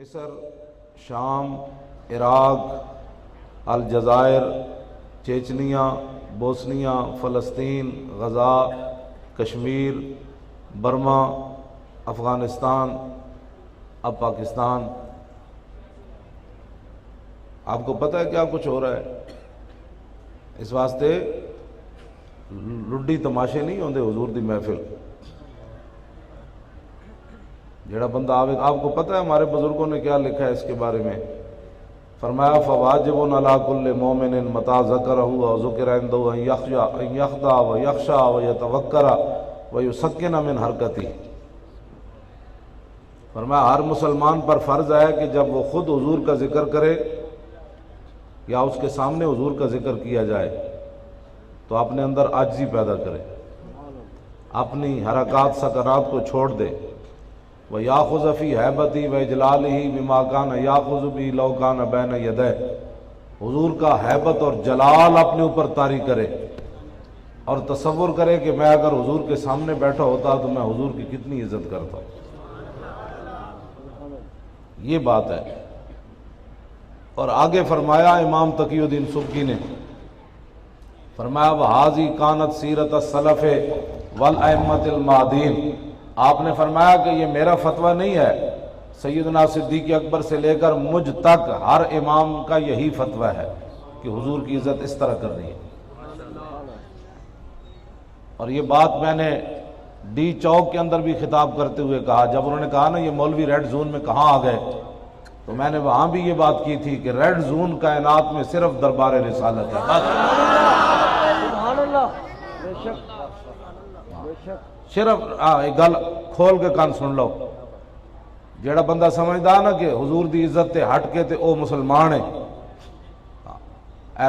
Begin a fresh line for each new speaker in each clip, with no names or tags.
مصر، شام، عراق، الجزائر، چیچنیا، بوسنیا، فلسطین، غزہ، کشمیر، برما، افغانستان، اب پاکستان. آپ کو پتہ ہے کیا کچھ ہو رہا ہے؟ اس واسطے لڈی تماشے نہیں ہوندے حضور دی محفل. جڑا بندہ آوے، آپ کو پتہ ہے ہمارے بزرگوں نے کیا لکھا ہے اس کے بارے میں؟ فرمایا فواجب علی کل مومن متى ذکرہ و ذکر عنده ان یخضع و یخشع و یتوکر و یسکن من حرکتہ. فرمایا ہر مسلمان پر فرض ہے کہ جب وہ خود حضور کا ذکر کرے یا اس کے سامنے حضور کا ذکر کیا جائے تو اپنے اندر عاجزی پیدا کرے، اپنی حرکات سکنات کو چھوڑ دے. وَيَأْخُذَ فِي هَيْبَتِهِ وَإِجْلَالِهِ بِمَا كَانَ يَأْخُذُ بِهِ لَوْ كَانَ بَيْنَ يَدَيْهِ. حضور کا ہیبت اور جلال اپنے اوپر طاری کرے اور تصور کرے کہ میں اگر حضور کے سامنے بیٹھا ہوتا تو میں حضور کی کتنی عزت کرتا. یہ بات ہے. اور آگے فرمایا امام تقی الدین سبکی نے فرمایا وَهَذِهِ كَانَتْ سِيرَةَ السَّلَفِ وَالْأَئِمَّةِ الْمَهْدِينَ. آپ نے فرمایا کہ یہ میرا فتویٰ نہیں ہے، سیدنا صدیق اکبر سے لے کر مجھ تک ہر امام کا یہی فتویٰ ہے کہ حضور کی عزت اس طرح کرنی ہے. اور یہ بات میں نے ڈی چوک کے اندر بھی خطاب کرتے ہوئے کہا. جب انہوں نے کہا نا یہ مولوی ریڈ زون میں کہاں آ گئے، تو میں نے وہاں بھی یہ بات کی تھی کہ ریڈ زون کائنات میں صرف دربار رسالت ہے.
سبحان اللہ. بے شک بے شک.
صرف ایک گل کھول کے کان سن لو، جیڑا بندہ سمجھدا نا کہ حضور دی عزت تے ہٹ کے تے او مسلمان ہے.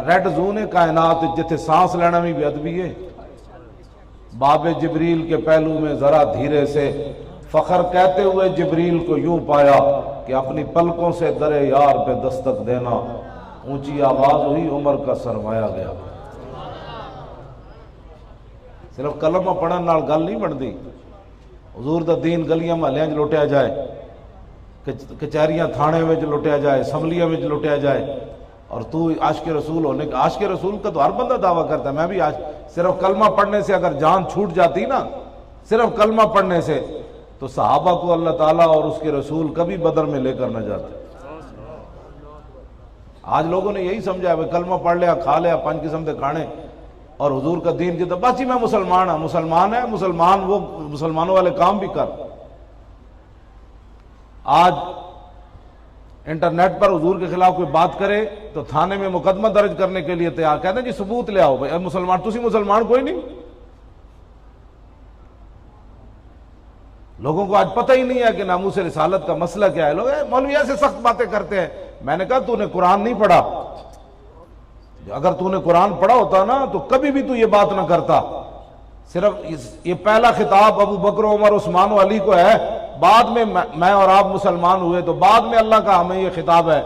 ریڈ زون ہے کائنات جتھے سانس لینا بھی بے ادبی ہے. باب جبریل کے پہلو میں ذرا دھیرے سے فخر کہتے ہوئے جبریل کو یوں پایا کہ اپنی پلکوں سے در یار پہ دستک دینا، اونچی آواز ہوئی عمر کا سرمایا گیا. صرف کلمہ پڑھن نال گل نہیں بنتی. حضور دا دین گلیاں محلیاں وچ لٹیا جائے، کچہریاں تھانے وچ لٹیا جائے، اسمبلیاں وچ لٹیا جائے، اور تو عاشق رسول ہونے کا، عاشق رسول کا تو ہر بندہ دعویٰ کرتا ہے. میں بھی صرف کلمہ پڑھنے سے اگر جان چھوٹ جاتی نا، صرف کلمہ پڑھنے سے، تو صحابہ کو اللہ تعالیٰ اور اس کے رسول کبھی بدر میں لے کر نہ جاتے. آج لوگوں نے یہی سمجھا ہے کلمہ پڑھ لیا، کھا لیا 5 قسم کے کھانے، اور حضور کا دین جیتا بس جی میں مسلمان ہوں. مسلمان ہے، مسلمان وہ مسلمانوں والے کام بھی کر. آج انٹرنیٹ پر حضور کے خلاف کوئی بات کرے تو تھانے میں مقدمہ درج کرنے کے لیے تیار، کہتے ہیں جی ثبوت لے آؤ. بھائی مسلمان تسی مسلمان کوئی نہیں. لوگوں کو آج پتہ ہی نہیں ہے کہ ناموس رسالت کا مسئلہ کیا ہے. لوگ مولوی ایسے سخت باتیں کرتے ہیں. میں نے کہا تو نے قرآن نہیں پڑھا. اگر تو نے قرآن پڑھا ہوتا نا تو کبھی بھی تو یہ بات نہ کرتا. صرف یہ پہلا خطاب ابو بکر، عمر، عثمان و علی کو ہے. بعد میں میں اور آپ مسلمان ہوئے تو بعد میں اللہ کا ہمیں یہ خطاب ہے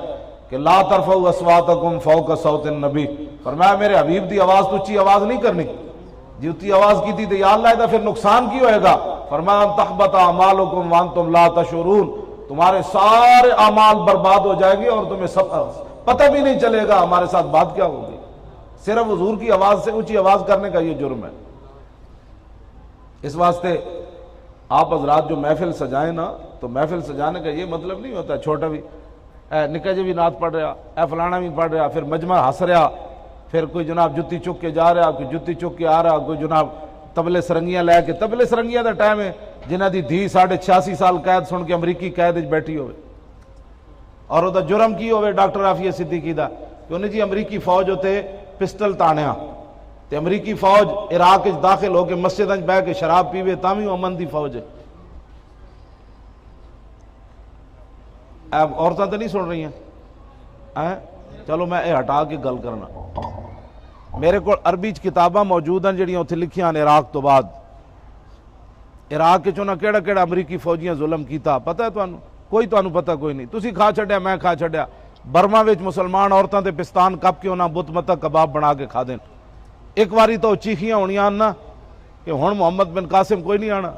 کہ لا ترفعوا اصواتکم فوق صوت النبی. فرمایا میرے حبیب دی آواز تو اچھی آواز نہیں کرنی. جی اچھی آواز کی تھی تو یا اللہ پھر نقصان کی ہوئے گا. فرمایا ان تحبط اعمالکم وانتم لا تشعرون. تمہارے سارے اعمال برباد ہو جائیں گے اور تمہیں سب پتہ بھی نہیں چلے گا ہمارے ساتھ بات کیا ہوگی. صرف حضور کی آواز سے اونچی آواز کرنے کا یہ جرم ہے. اس واسطے آپ حضرات جو محفل سجائیں نا، تو محفل سجانے کا یہ مطلب نہیں ہوتا چھوٹا بھی نکا جی بھی نعت پڑھ رہا، فلانا بھی پڑھ رہا، پھر مجمع ہنس رہا، پھر کوئی جناب جتی چک کے جا رہا، کوئی جتی چک کے آ رہا، کوئی جناب تبلے سرنگیاں لے کے. تبلے سرنگیاں دا ٹائم ہے جنہ دی دھی 86.5 سال قید سن کے امریکی قید وچ بیٹھی ہوئے، اور وہ جرم کی ہوئے ڈاکٹر عافیہ صدیقی دا کہ انہیں جی امریکی فوج ہوتے پسٹل تانیا تے امریکی فوج عراق وچ داخل ہو کے مسجد وچ بیٹھ کے شراب پیوے تاں وی امن دی فوج ہے. عورتاں تو نہیں سن رہی ہیں. چلو میں یہ ہٹا کے گل کرنا. میرے کو عربی کتاباں موجود ہیں جڑیاں اتنے لکھیاں نے عراق تو بعد. عراق کے چونا کیڑا کیڑا امریکی فوجیاں ظلم کیتا پتہ ہے تانوں؟ کوئی تانوں پتہ کوئی نہیں. تسی کھا چھڈیا، میں کھا چھڈیا. برما وچ مسلمان عورتاں تے پستان کپ کے انہاں بت متا کباب بنا کے کھا دین. ایک واری تو چیخیاں ہونیاں نا کہ ہن محمد بن قاسم کوئی نہیں آنا.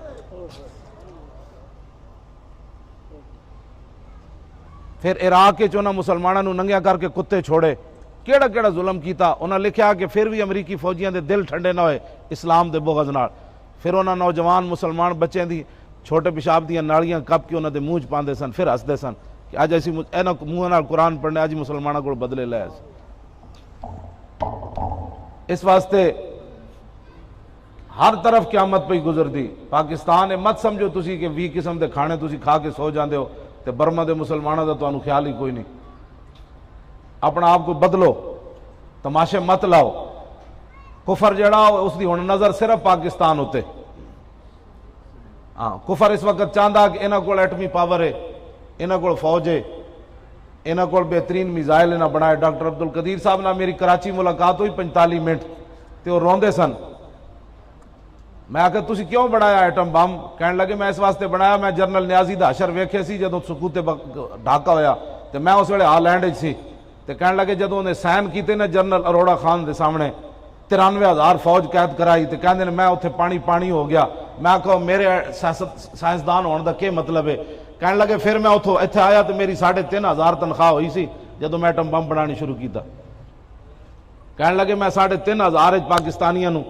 پھر عراق چ مسلمانوں نو ننگیا کر کے کتے چھوڑے، کیڑا کیڑا ظلم کیتا۔ انہاں لکھیا کہ پھر بھی امریکی فوجیاں دے دل ٹھنڈے نہ ہوئے اسلام دے بغض نال۔ پھر انہاں نوجوان مسلمان بچے دی چھوٹے پیشاب دیاں نالیاں کپ کے انہاں دے منہ چ پاندے سن، پھر ہسدے سن کہ اج اسی انہاں منہ نال قرآن پڑھنے، اج مسلماناں کول بدلے لے۔ اس واسطے ہر طرف قیامت پہ گزر دی۔ پاکستان مت سمجھو تسی کہ 20 قسم دے کھانے تسی کھا کے سو جاندے ہو تے برما دے مسلمانوں دا تانوں خیال ہی کوئی نہیں۔ اپنا آپ کو بدلو، تماشے مت لاؤ۔ کفر جڑا اس دی ہن نظر صرف پاکستان ہوتے۔ ہاں کفر اس وقت چاہتا کہ انہاں کول ایٹمی پاور ہے، انہاں کول فوج ہے، انہاں کول بہترین میزائل انہاں بنائے۔ ڈاکٹر عبدالقدیر صاحب نہ میری کراچی ملاقات ہوئی 45 منٹ تے وہ روندے سن۔ میں آخر تسی کیوں بنایا ایٹم بم؟ کہنے لگے میں اس واسطے بنایا، میں جنرل نیازی دا حشر ویکھے سی جدوں سکوت ڈھاکا ہویا تے میں اس ویلے ہالینڈ وچ سی تے کہنے لگے جدوں انہیں سائن کیتے نا جنرل اروڑا خان دے سامنے 93,000 فوج قید کرائی تے کہندے نے میں اتھے پانی ہو گیا۔ میں کہو میرے سائنسدان ہونے دا کیا مطلب ہے؟ کہنے لگے پھر میں اتھوں ایتھے آیا تو میری 3,500 تنخواہ ہوئی سی جدوں میں ایٹم بم بنانی شروع کیتا۔ کہنے لگے میں 3,500 پاکستانیاں نو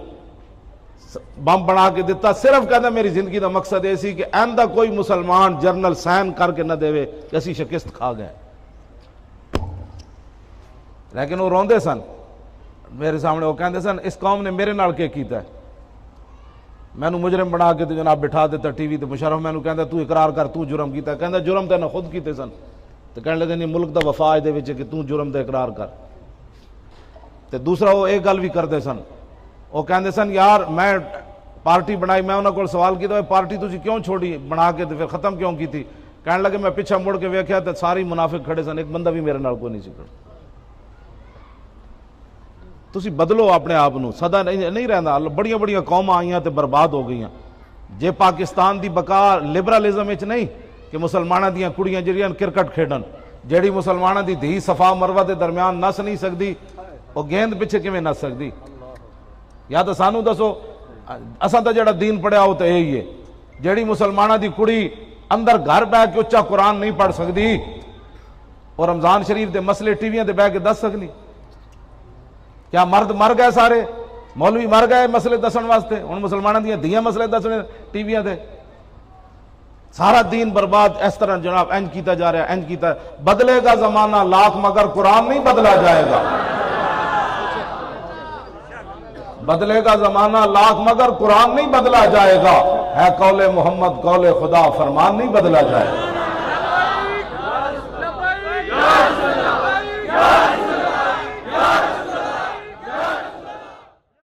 بم بنا کے دیتا، صرف کہنا میری زندگی دا مقصد یہ سی کہ آئندہ کوئی مسلمان جرنل سائن کر کے نہ دے کہ اسی شکست کھا گئے۔ لیکن وہ روندے سن میرے سامنے، وہ کہندے سن اس قوم نے میرے نال کیا کیتا ہے؟ میں نو مجرم بنا کے جناب بٹھا دیتا ٹی وی تے، مشرف میں نو کہندا تو اقرار کر تو جرم کیتا ہے۔ کہندا جرم تے نہ خود کیتے سن تے کہنے لگے نہیں ملک دا وفا دے وچ کہ تو جرم دے اقرار کر۔ تے دوسرا وہ ایک گل بھی کردے سن، وہ کہندے سن یار میں پارٹی بنائی، میں انہاں کول سوال کیتا پارٹی تسی کیوں چھوڑی بنا کے تے پھر ختم کیوں کی تھی؟ کہنے لگے میں پیچھے مڑ کے ویکھیا تے ساری منافق کھڑے سن، ایک بندہ بھی میرے نال کوئی نہیں سی کھڑا۔ تسی بدلو اپنے آپ نو، سدا نہیں رہندا۔ بڑیاں بڑیاں قوماں آئیاں تے برباد ہو گئیاں۔ جے پاکستان دی بقا لبرلزم وچ نہیں کہ مسلماناں دیاں کڑیاں جڑیاں کرکٹ کھیڈن، جیڑی مسلماناں دی دھی صفا مروہ دے درمیان نس نہیں سکدی، وہ گیند پیچھے کیویں نس سکدی؟ یا تو سانو دسو، اساں تے جڑا دین پڑھیا وہ تے یہی ہے۔ جیڑی مسلماناں دی کڑی اندر گھر بیٹھ کے اچا قرآن نہیں پڑھ سکدی، اور رمضان شریف دے مسئلے ٹی ویاں تے بیٹھ کے دس سکنی؟ کیا مرد مر گئے سارے؟ مولوی مر گئے مسئلے دسن واسطے؟ ہن مسلماناں دیاں دھیاں مسئلے دسنے ٹی ویاں تے؟ سارا دین برباد اس طرح جناب انج کیتا جا رہا ہے، انج کیتا ہے۔ بدلے گا زمانہ لاکھ مگر قرآن نہیں بدلا جائے گا۔ بدلے گا زمانہ لاکھ مگر قرآن نہیں بدلا جائے گا، ہے قول محمد قول خدا فرمان نہیں بدلا جائے گا۔